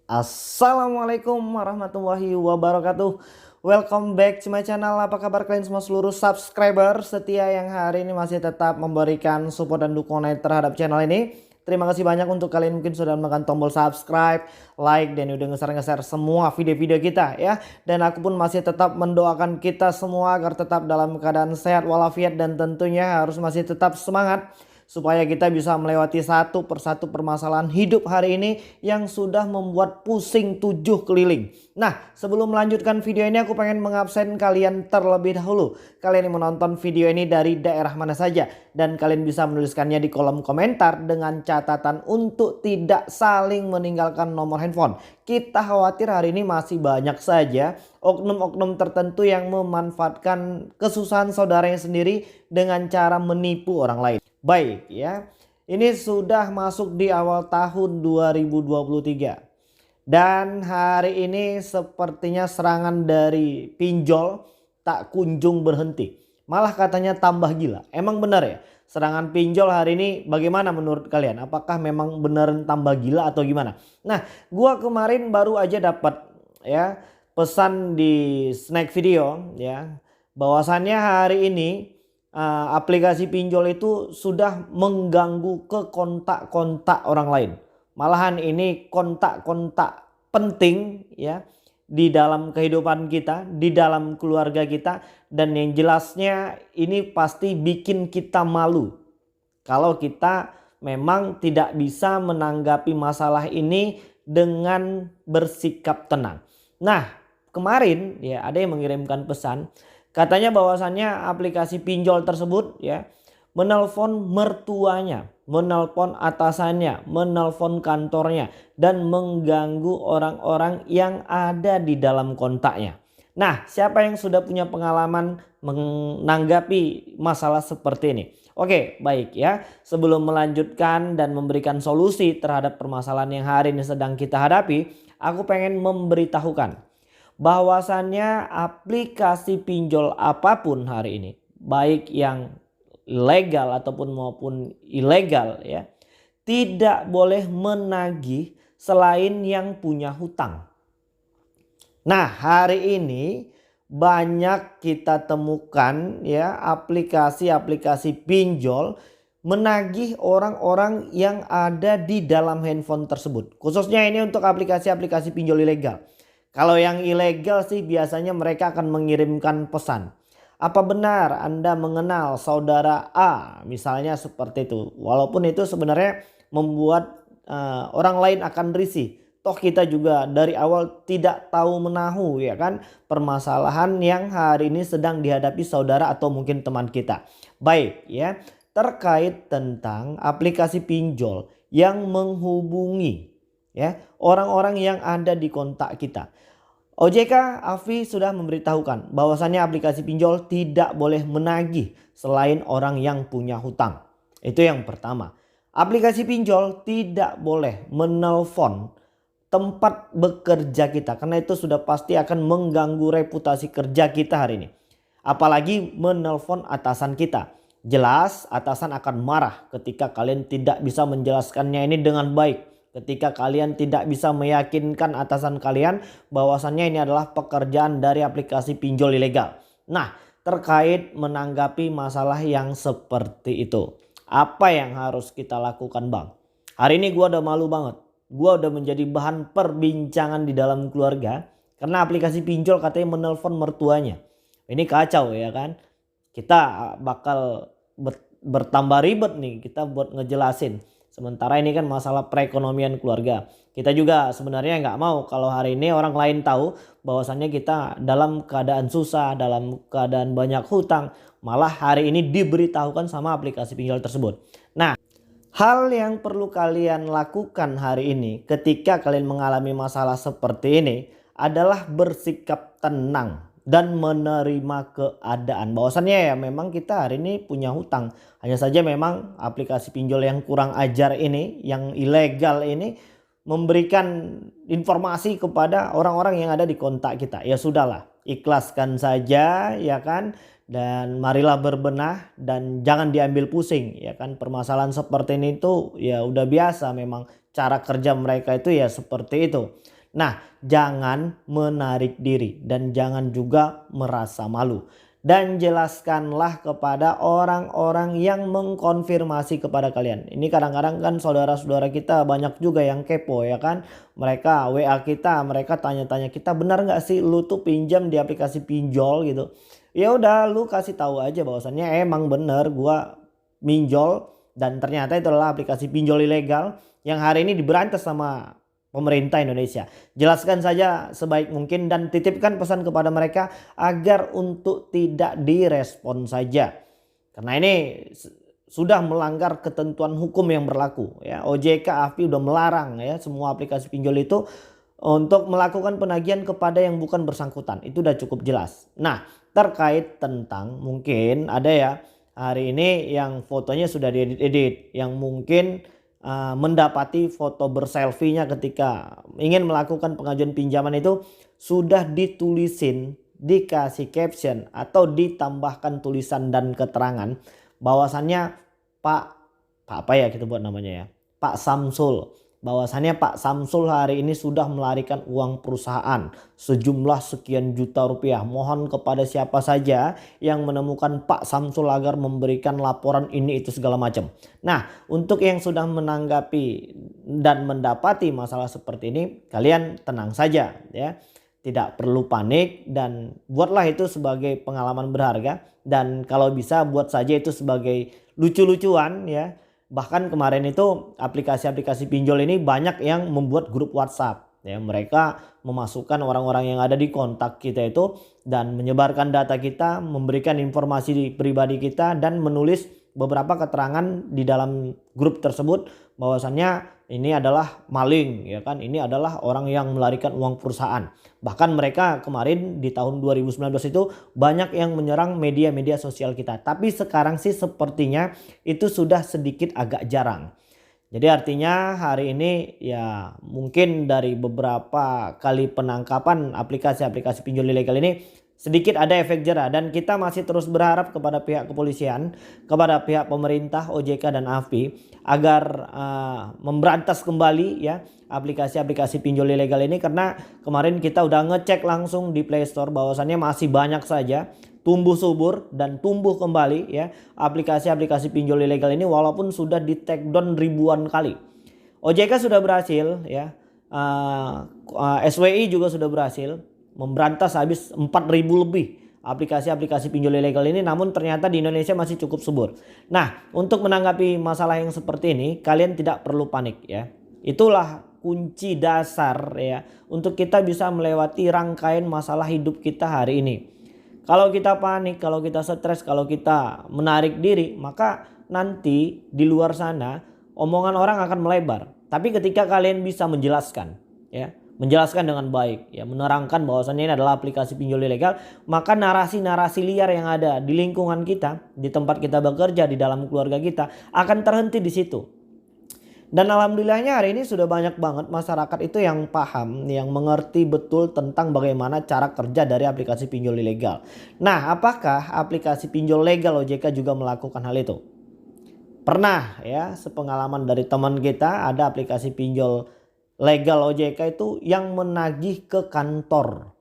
Assalamualaikum warahmatullahi wabarakatuh. Welcome back to my channel. Apa kabar kalian semua seluruh subscriber setia yang hari ini masih tetap memberikan support dan dukungan terhadap channel ini. Terima kasih banyak untuk kalian mungkin sudah menekan tombol subscribe, like, dan udah nge-share semua video-video kita ya. Dan aku pun masih tetap mendoakan kita semua agar tetap dalam keadaan sehat walafiat dan tentunya harus masih tetap semangat supaya kita bisa melewati satu persatu permasalahan hidup hari ini yang sudah membuat pusing tujuh keliling. Nah, sebelum melanjutkan video ini aku pengen mengabsen kalian terlebih dahulu. Kalian yang menonton video ini dari daerah mana saja, dan kalian bisa menuliskannya di kolom komentar dengan catatan untuk tidak saling meninggalkan nomor handphone. Kita khawatir hari ini masih banyak saja oknum-oknum tertentu yang memanfaatkan kesusahan saudaranya sendiri dengan cara menipu orang lain. Baik ya, ini sudah masuk di awal tahun 2023 dan hari ini sepertinya serangan dari pinjol tak kunjung berhenti. Malah katanya tambah gila. Emang benar ya? Serangan pinjol hari ini bagaimana menurut kalian? Apakah memang beneran tambah gila atau gimana? Nah, gua kemarin baru aja dapat ya pesan di snack video ya, bahwasannya hari ini aplikasi pinjol itu sudah mengganggu ke kontak-kontak orang lain. Malahan ini kontak-kontak penting ya di dalam kehidupan kita, di dalam keluarga kita, dan yang jelasnya ini pasti bikin kita malu kalau kita memang tidak bisa menanggapi masalah ini dengan bersikap tenang. Nah, kemarin ya ada yang mengirimkan pesan. Katanya bahwasannya aplikasi pinjol tersebut ya menelpon mertuanya, menelpon atasannya, menelpon kantornya, dan mengganggu orang-orang yang ada di dalam kontaknya. Nah, siapa yang sudah punya pengalaman menanggapi masalah seperti ini? Oke, baik ya. Sebelum melanjutkan dan memberikan solusi terhadap permasalahan yang hari ini sedang kita hadapi, aku pengen memberitahukan bahwasannya aplikasi pinjol apapun hari ini, baik yang legal ataupun maupun ilegal ya, tidak boleh menagih selain yang punya hutang. Nah, hari ini banyak kita temukan ya aplikasi-aplikasi pinjol menagih orang-orang yang ada di dalam handphone tersebut. Khususnya ini untuk aplikasi-aplikasi pinjol ilegal. Kalau yang ilegal sih biasanya mereka akan mengirimkan pesan. Apa benar Anda mengenal saudara A? Misalnya seperti itu. Walaupun itu sebenarnya membuat orang lain akan risih. Toh kita juga dari awal tidak tahu menahu ya kan permasalahan yang hari ini sedang dihadapi saudara atau mungkin teman kita. Baik ya, terkait tentang aplikasi pinjol yang menghubungi ya orang-orang yang ada di kontak kita. OJK Afi sudah memberitahukan bahwasannya aplikasi pinjol tidak boleh menagih selain orang yang punya hutang. Itu yang pertama. Aplikasi pinjol tidak boleh menelpon tempat bekerja kita, karena itu sudah pasti akan mengganggu reputasi kerja kita hari ini. Apalagi menelpon atasan kita. Jelas atasan akan marah ketika kalian tidak bisa menjelaskannya ini dengan baik. Ketika kalian tidak bisa meyakinkan atasan kalian bahwasannya ini adalah pekerjaan dari aplikasi pinjol ilegal. Nah, terkait menanggapi masalah yang seperti itu, apa yang harus kita lakukan bang? Hari ini gue udah malu banget. Gue udah menjadi bahan perbincangan di dalam keluarga karena aplikasi pinjol katanya menelpon mertuanya. Ini kacau ya kan. Kita bakal bertambah ribet nih kita buat ngejelasin. Sementara ini kan masalah perekonomian keluarga. Kita juga sebenarnya nggak mau kalau hari ini orang lain tahu bahwasannya kita dalam keadaan susah, dalam keadaan banyak hutang. Malah hari ini diberitahukan sama aplikasi pinjol tersebut. Nah, hal yang perlu kalian lakukan hari ini ketika kalian mengalami masalah seperti ini adalah bersikap tenang dan menerima keadaan. Bahwasannya ya memang kita hari ini punya hutang. Hanya saja memang aplikasi pinjol yang kurang ajar ini, yang ilegal ini memberikan informasi kepada orang-orang yang ada di kontak kita. Ya sudahlah, ikhlaskan saja ya kan. Dan marilah berbenah dan jangan diambil pusing ya kan. Permasalahan seperti ini tuh ya udah biasa, memang cara kerja mereka itu ya seperti itu. Nah, jangan menarik diri dan jangan juga merasa malu. Dan jelaskanlah kepada orang-orang yang mengkonfirmasi kepada kalian. Ini kadang-kadang kan saudara-saudara kita banyak juga yang kepo ya kan. Mereka WA kita, mereka tanya-tanya kita, benar nggak sih lu tuh pinjam di aplikasi pinjol gitu. Ya udah, lu kasih tahu aja bahwasannya emang bener gua minjol dan ternyata itu adalah aplikasi pinjol ilegal yang hari ini diberantas sama pemerintah Indonesia. Jelaskan saja sebaik mungkin dan titipkan pesan kepada mereka agar untuk tidak direspon saja. Karena ini sudah melanggar ketentuan hukum yang berlaku ya. OJK AFI udah melarang ya semua aplikasi pinjol itu untuk melakukan penagihan kepada yang bukan bersangkutan. Itu udah cukup jelas. Nah, terkait tentang mungkin ada ya hari ini yang fotonya sudah diedit-edit yang mungkin mendapati foto berselfie-nya ketika ingin melakukan pengajuan pinjaman itu sudah ditulisin, dikasih caption atau ditambahkan tulisan dan keterangan bahwasannya Pak apa ya kita buat namanya ya, Pak Samsul, bahwasannya Pak Samsul hari ini sudah melarikan uang perusahaan sejumlah sekian juta rupiah. Mohon kepada siapa saja yang menemukan Pak Samsul agar memberikan laporan ini itu segala macam. Nah, untuk yang sudah menanggapi dan mendapati masalah seperti ini, kalian tenang saja ya. Tidak perlu panik dan buatlah itu sebagai pengalaman berharga dan kalau bisa buat saja itu sebagai lucu-lucuan ya. Bahkan kemarin itu aplikasi-aplikasi pinjol ini banyak yang membuat grup WhatsApp ya, mereka memasukkan orang-orang yang ada di kontak kita itu dan menyebarkan data kita, memberikan informasi pribadi kita dan menulis beberapa keterangan di dalam grup tersebut bahwasannya ini adalah maling ya kan, ini adalah orang yang melarikan uang perusahaan. Bahkan mereka kemarin di tahun 2019 itu banyak yang menyerang media-media sosial kita. Tapi sekarang sih sepertinya itu sudah sedikit agak jarang. Jadi artinya hari ini ya mungkin dari beberapa kali penangkapan aplikasi-aplikasi pinjol ilegal ini sedikit ada efek jera dan kita masih terus berharap kepada pihak kepolisian, kepada pihak pemerintah, OJK dan AFI agar memberantas kembali ya aplikasi-aplikasi pinjol ilegal ini karena kemarin kita udah ngecek langsung di Play Store bahwasannya masih banyak saja tumbuh subur dan tumbuh kembali ya aplikasi-aplikasi pinjol ilegal ini walaupun sudah di take down ribuan kali. OJK sudah berhasil ya, SWI juga sudah berhasil memberantas habis 4.000 lebih aplikasi-aplikasi pinjol ilegal ini, namun ternyata di Indonesia masih cukup subur. Nah, untuk menanggapi masalah yang seperti ini kalian tidak perlu panik ya. Itulah kunci dasar ya untuk kita bisa melewati rangkaian masalah hidup kita hari ini. Kalau kita panik, kalau kita stres, kalau kita menarik diri, maka nanti di luar sana omongan orang akan melebar. Tapi ketika kalian bisa menjelaskan ya, menjelaskan dengan baik ya, menerangkan bahwasannya ini adalah aplikasi pinjol ilegal, maka narasi-narasi liar yang ada di lingkungan kita, di tempat kita bekerja, di dalam keluarga kita akan terhenti di situ. Dan alhamdulillahnya hari ini sudah banyak banget masyarakat itu yang paham, yang mengerti betul tentang bagaimana cara kerja dari aplikasi pinjol ilegal. Nah, apakah aplikasi pinjol legal OJK juga melakukan hal itu? Pernah ya, sepengalaman dari teman kita ada aplikasi pinjol legal OJK itu yang menagih ke kantor.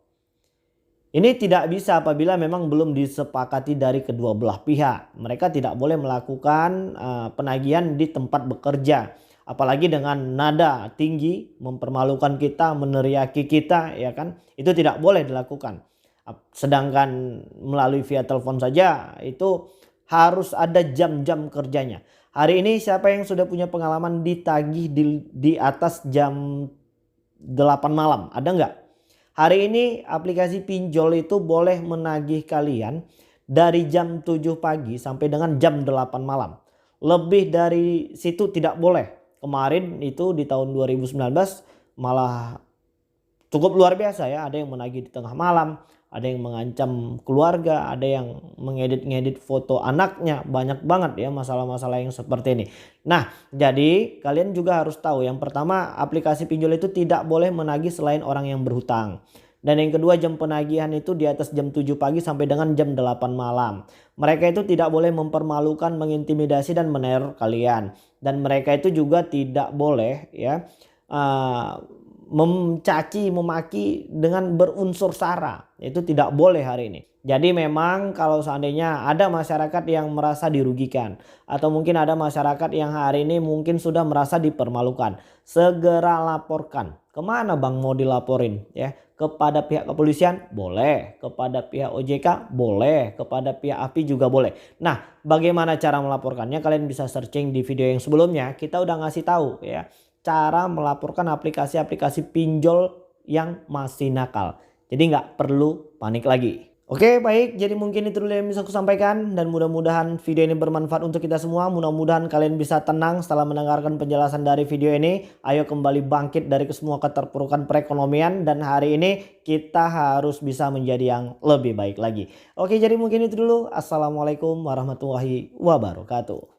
Ini tidak bisa apabila memang belum disepakati dari kedua belah pihak. Mereka tidak boleh melakukan penagihan di tempat bekerja. Apalagi dengan nada tinggi, mempermalukan kita, meneriaki kita ya kan. Itu tidak boleh dilakukan. Sedangkan melalui via telepon saja itu harus ada jam-jam kerjanya. Hari ini siapa yang sudah punya pengalaman ditagih di atas jam 8 malam? Ada nggak? Hari ini aplikasi pinjol itu boleh menagih kalian dari jam 7 pagi sampai dengan jam 8 malam. Lebih dari situ tidak boleh. Kemarin itu di tahun 2019 malah cukup luar biasa ya. Ada yang menagih di tengah malam, ada yang mengancam keluarga, ada yang mengedit-ngedit foto anaknya. Banyak banget ya masalah-masalah yang seperti ini. Nah, jadi kalian juga harus tahu yang pertama aplikasi pinjol itu tidak boleh menagih selain orang yang berhutang. Dan yang kedua jam penagihan itu di atas jam 7 pagi sampai dengan jam 8 malam. Mereka itu tidak boleh mempermalukan, mengintimidasi dan meneror kalian. Dan mereka itu juga tidak boleh ya mencaci, memaki dengan berunsur sara. Itu tidak boleh hari ini. Jadi memang kalau seandainya ada masyarakat yang merasa dirugikan atau mungkin ada masyarakat yang hari ini mungkin sudah merasa dipermalukan, segera laporkan. Kemana Bang mau dilaporin ya? Kepada pihak kepolisian boleh, kepada pihak OJK boleh, kepada pihak API juga boleh. Nah, bagaimana cara melaporkannya? Kalian bisa searching di video yang sebelumnya. Kita udah ngasih tahu ya cara melaporkan aplikasi-aplikasi pinjol yang masih nakal. Jadi nggak perlu panik lagi. Oke, baik, jadi mungkin itu dulu yang bisa aku sampaikan dan mudah-mudahan video ini bermanfaat untuk kita semua. Mudah-mudahan kalian bisa tenang setelah mendengarkan penjelasan dari video ini. Ayo kembali bangkit dari semua keterpurukan perekonomian dan hari ini kita harus bisa menjadi yang lebih baik lagi. Oke, jadi mungkin itu dulu. Assalamualaikum warahmatullahi wabarakatuh.